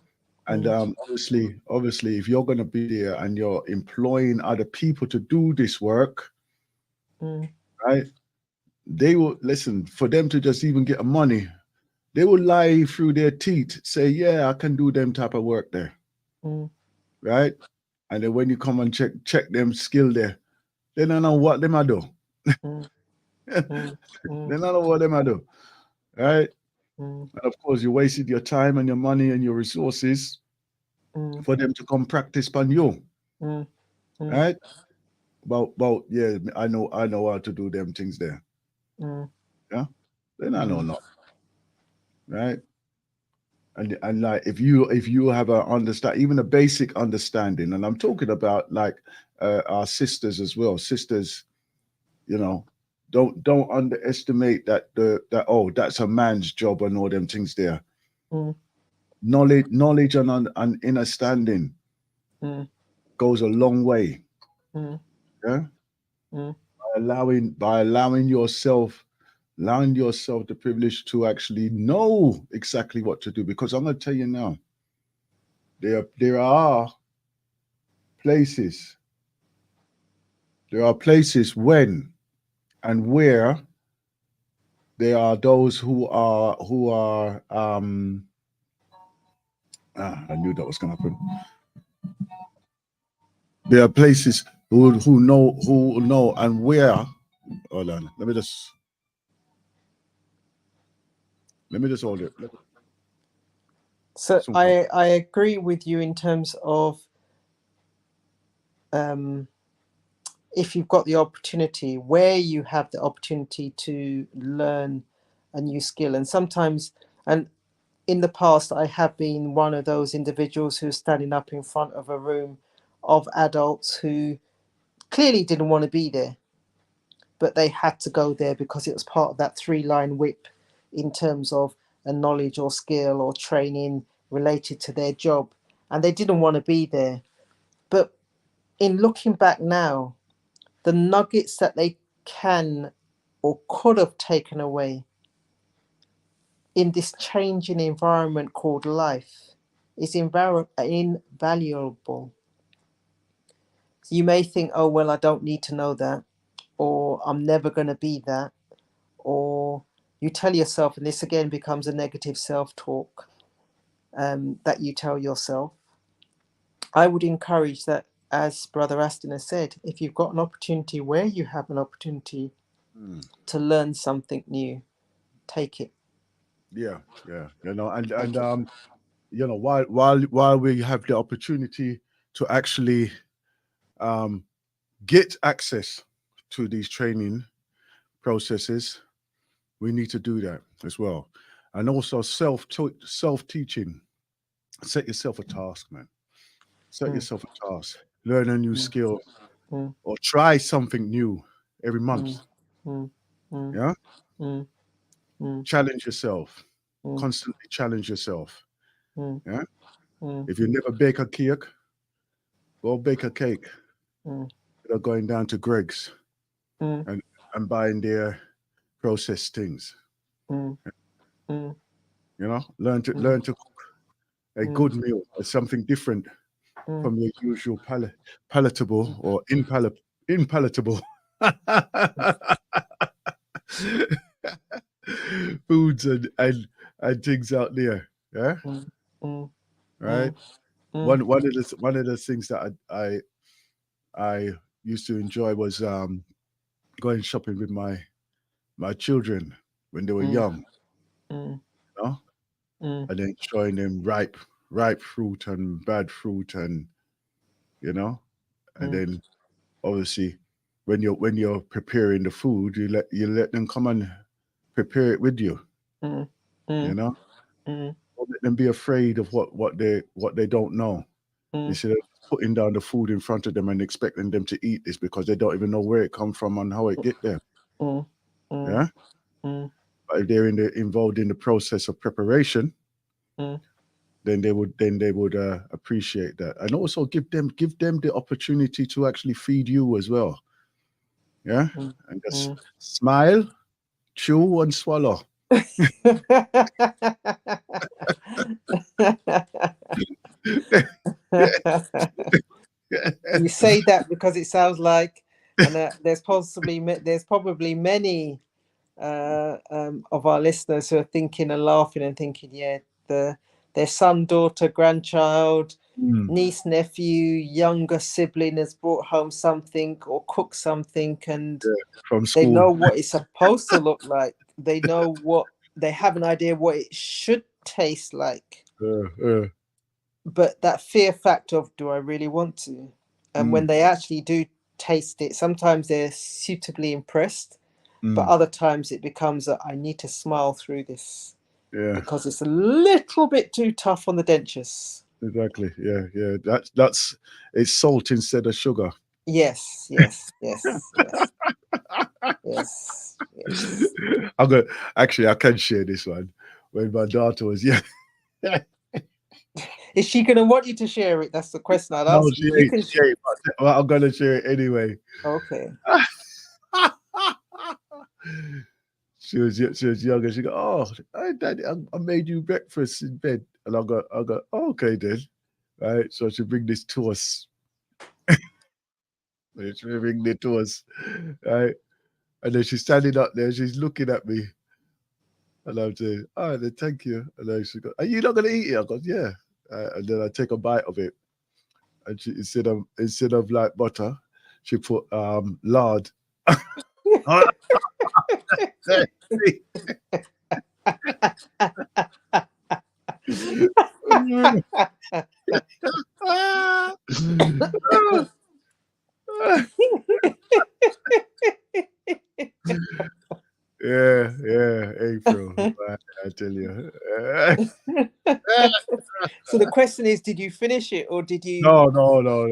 And obviously, if you're going to be there and you're employing other people to do this work, right? They will listen for them to just even get money. They will lie through their teeth, say, "Yeah, I can do them type of work there," Mm-hmm. right? And then when you come and check them skill there, they don't know what them I do. They don't know what them I do, right? And of course, you wasted your time and your money and your resources for them to come practice on you, right? But yeah, I know how to do them things there. Yeah, then I know not, right? And like if you have a understand, even a basic understanding, and I'm talking about like our sisters as well. Sisters, you know, don't underestimate that oh, that's a man's job and all them things there. Knowledge and understanding goes a long way. Yeah, by allowing yourself the privilege to actually know exactly what to do. Because I'm going to tell you now, there are places, when and where there are those who are I knew that was going to happen. There are places who know and where. Hold on, let me just hold it. So Super. I agree with you in terms of if you've got the opportunity, where you have the opportunity to learn a new skill. And sometimes, and in the past, I have been one of those individuals who's standing up in front of a room of adults who clearly didn't want to be there, but they had to go there because it was part of that 3-line whip in terms of a knowledge or skill or training related to their job. And they didn't want to be there. But in looking back now, the nuggets that they can or could have taken away in this changing environment called life is invaluable. You may think, oh, well, I don't need to know that, or I'm never going to be that, or you tell yourself, and this again becomes a negative self-talk that you tell yourself. I would encourage that, as Brother Aston has said, if you've got an opportunity where you have an opportunity to learn something new, take it. Yeah, yeah. You know, and you know, while we have the opportunity to actually get access to these training processes, we need to do that as well. And also self-teaching. Set yourself a task, man. Set yourself a task. Learn a new skill or try something new every month. Yeah? Challenge yourself. Constantly challenge yourself. Yeah? If you never bake a cake, go bake a cake. They're going down to Greg's and buying their processed things. You know, learn to cook a good meal or something different from your usual palatable or impalatable foods and things out there. Yeah. Right. One of the things that I used to enjoy was going shopping with my children when they were young, you know, and then showing them ripe fruit and bad fruit, and you know, and then obviously when you're preparing the food, you let them come and prepare it with you, you know. Don't let them be afraid of what they don't know. Instead of putting down the food in front of them and expecting them to eat this because they don't even know where it come from and how it get there. Yeah. But if they're involved in the process of preparation, then they would appreciate that, and also give them the opportunity to actually feed you as well. Yeah, and just smile, chew, and swallow. You say that because it sounds like, and there's probably many of our listeners who are thinking and laughing and thinking, yeah, their son, daughter, grandchild, niece, nephew, younger sibling has brought home something or cooked something, and from school. They know what it's supposed to look like. They know they have an idea what it should taste like. But that fear factor of, do I really want to? And when they actually do taste it, sometimes they're suitably impressed, but other times it becomes I need to smile through this because it's a little bit too tough on the dentures. Exactly. Yeah. That's it's salt instead of sugar. Yes. Actually, I can share this one. When my daughter was young. Is she going to want you to share it? That's the question I'd ask you. You can share it, but I'm going to share it anyway. Okay. She was young, and she go, "Oh, Daddy, I made you breakfast in bed," and I go, oh, okay then, right? So she bring this to us. She bring it to us, right? And then she's standing up there, she's looking at me, and I'm saying, "All right, then, thank you." And then she goes, "Are you not gonna eat it?" I go, "Yeah." And then I take a bite of it, and she, instead of like butter, she put lard. Yeah, April. I tell you. So the question is, did you finish it or did you? No.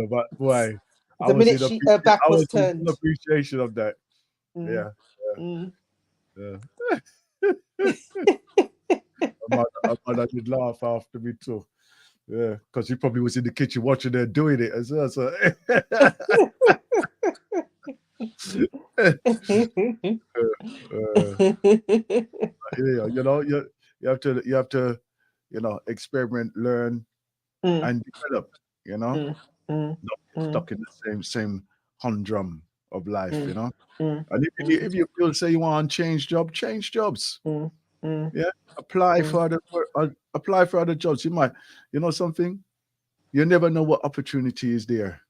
But why? The minute her back was turned. Appreciation of that. Yeah. My mother did laugh after me too. Yeah, because he probably was in the kitchen watching her doing it as well. So yeah, you have to, experiment, learn, and develop. Not get stuck in the same humdrum of life. And if you feel say you want to change jobs. Yeah, apply for other apply for other jobs. You might, something. You never know what opportunity is there,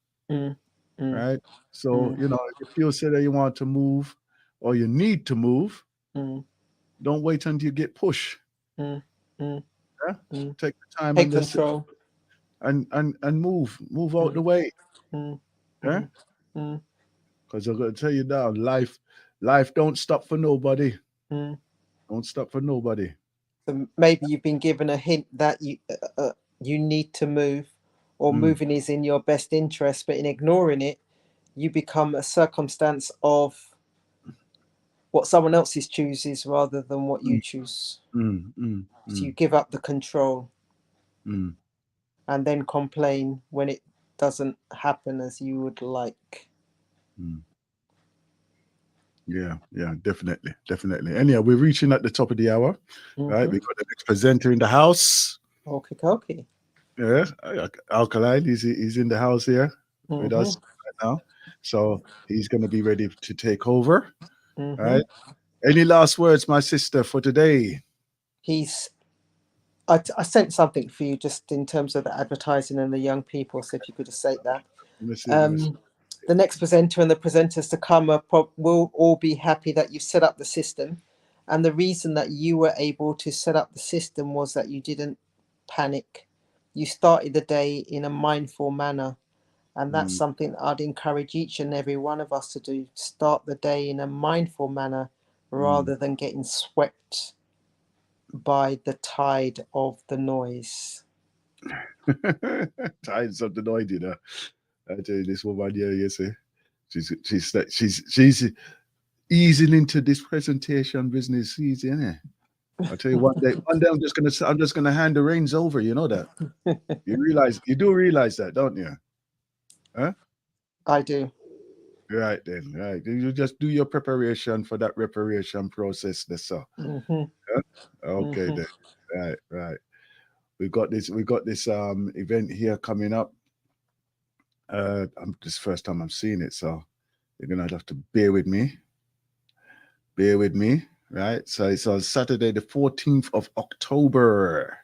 right? So if you feel say that you want to move or you need to move, don't wait until you get pushed. Yeah, take the time Take and just control. and move out the way. Yeah, because I'm gonna tell you now, life don't stop for nobody. Don't stop for nobody. So maybe you've been given a hint that you need to move, or moving is in your best interest, but in ignoring it, you become a circumstance of what someone else's chooses rather than what you choose. So you give up the control and then complain when it doesn't happen as you would like. Yeah, definitely. Anyhow, we're reaching at the top of the hour, right? We've got the next presenter in the house. Okay. Yeah, Alkaline, he's in the house here with us right now. So he's going to be ready to take over. Right? Any last words, my sister, for today? I sent something for you just in terms of the advertising and the young people, so if you could just say that. The next presenter and the presenters to come will all be happy that you've set up the system. And the reason that you were able to set up the system was that you didn't panic. You started the day in a mindful manner. And that's something I'd encourage each and every one of us to do. Start the day in a mindful manner rather than getting swept by the tide of the noise. Tides of the noise, I tell you, this woman here, you see, she's easing into this presentation business easy, innit? I tell you, one day I'm just gonna hand the reins over. You know that. You do realize that, don't you? Huh? I do. Right then, right. You just do your preparation for that reparation process. That's all. Yeah? Okay then. Right. We got this event here coming up. This first time I'm seeing it, so you're gonna have to bear with me. Right? So it's on Saturday, the 14th of October,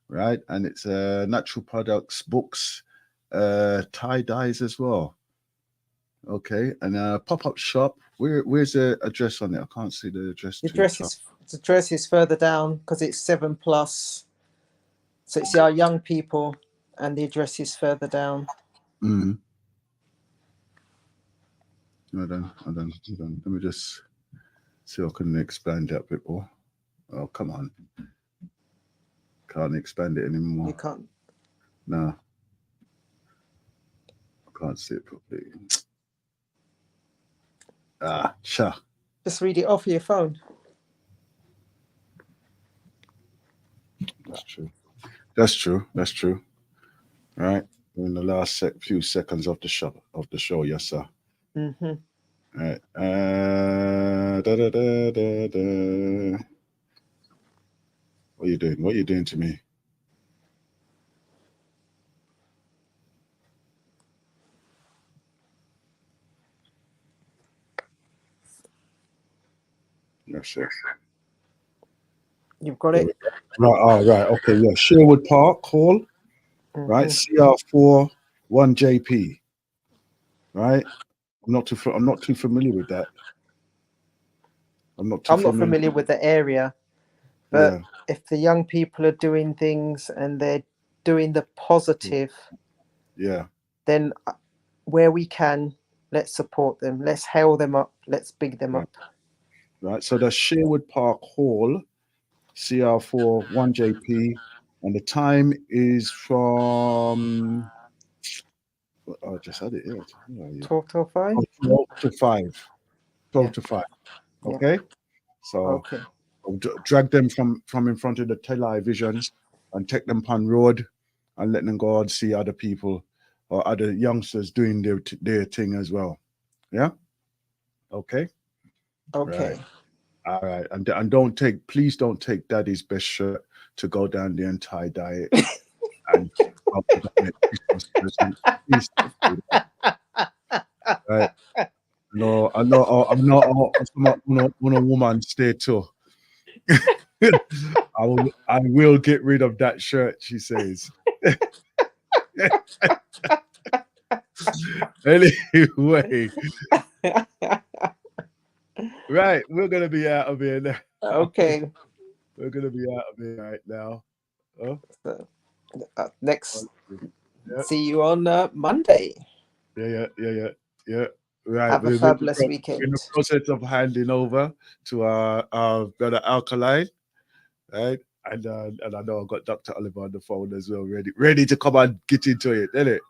right? And it's natural products, books, tie-dyes as well. Okay, and pop-up shop. Where's the address on it? I can't see the address. The address is further down because it's 7+. So it's our young people, and the address is further down. Hold on. Let me just see if I can expand that a bit more. Oh, come on. Can't expand it anymore. You can't. No. I can't see it properly. Sure. Just read it off your phone. That's true. Right. In the last few seconds of the show, yes, sir. All right. What are you doing to me? Yes, sir. You've got it. Right. Okay. Yeah. Sherwood Park Hall. Right. CR4 1JP. Right. I'm not too familiar with that. I'm not familiar with the area, but if the young people are doing things and they're doing the positive, then where we can, let's support them. Let's hail them up. Let's big them up. Right. So that's Sherwood Park Hall, CR4 1JP, and the time is from. I just had it here. 12 to 5. 12 to 5. 12 to 5. Okay. So I'll drag them from in front of the television and take them on road and let them go and see other people or other youngsters doing their thing as well. Yeah. Okay. Okay. Right. All right. And please don't take Daddy's best shirt to go down there and tie-dye it and Christmas present. Please don't do that. Right. No, I know. I'm not on a woman's day too. I will get rid of that shirt, she says. Anyway, right, we're gonna be out of here now. Okay. We're gonna be out of here right now. Oh, So, next, yeah. see you on Monday. Yeah. Right. Have a fabulous in weekend. the process of handing over to our brother Alkaline, right? And I know I've got Dr. Oliver on the phone as well, ready to come and get into it, isn't it?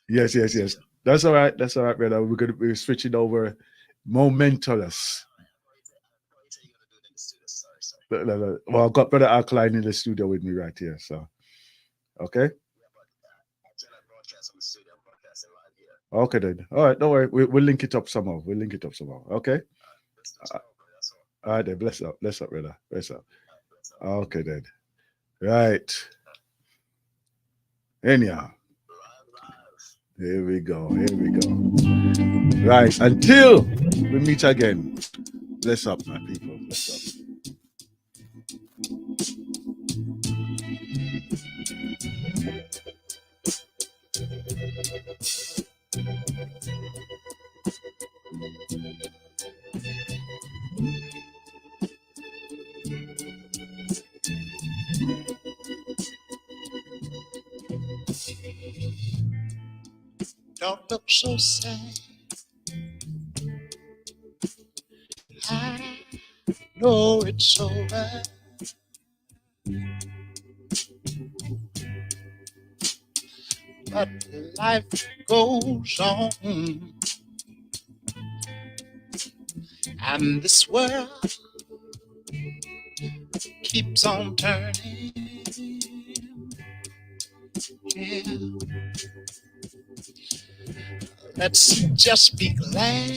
Yes. That's all right, brother. We're gonna be switching over momentarous. No. Well, I've got brother Alkaline in the studio with me right here, so okay. Okay then. All right, don't worry. We'll link it up somehow. Okay. All right then. Bless up, brother. Bless up. Okay then. Right. Anyhow. Here we go. Right. Until we meet again. Bless up, my people. Bless up. Don't look so sad. I know it's over. But life goes on. And this world keeps on turning. Yeah. Let's just be glad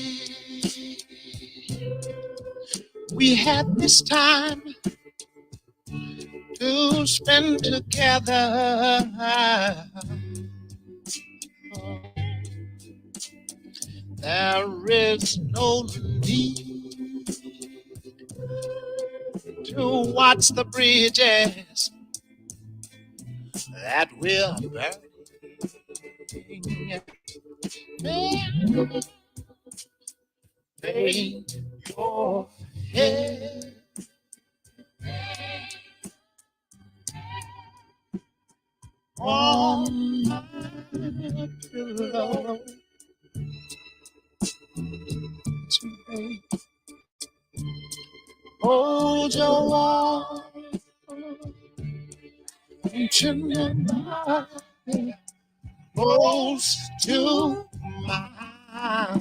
we had this time to spend together. There is no need to watch the bridges that will burn. Lay your head on my pillow today. Hold your warm body close to mine.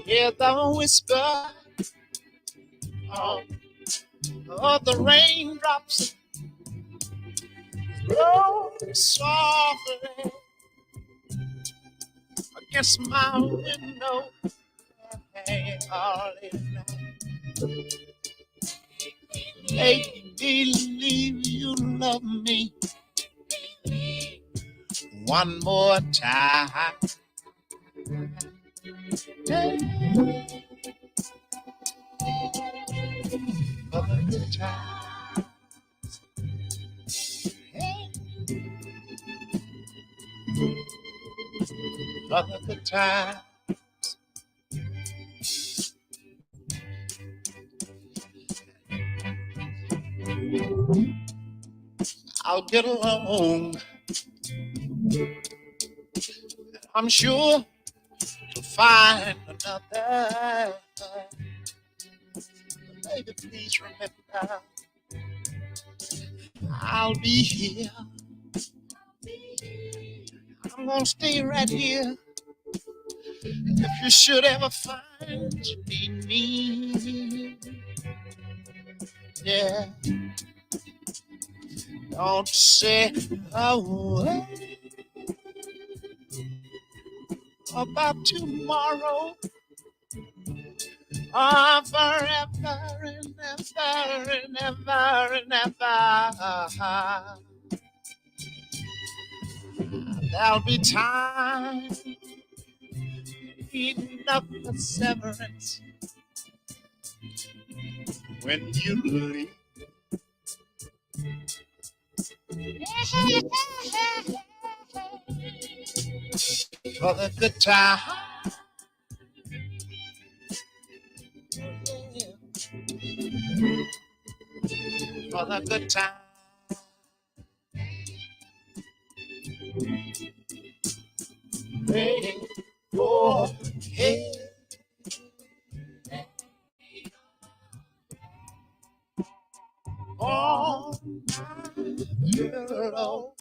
Hear the whisper of the raindrops roll softly against my window. All night. Make believe you love me one more time. For the good times. For the good times. I'll get along. I'm sure to find another. Baby, please remember, I'll be here. I'm gonna stay right here If you should ever find you need me, yeah, don't say a word about tomorrow. Oh, forever and ever and ever and ever. There'll be time enough for severance when you leave. For the good time. For the good time. Hey, oh, hey. Oh, my girl.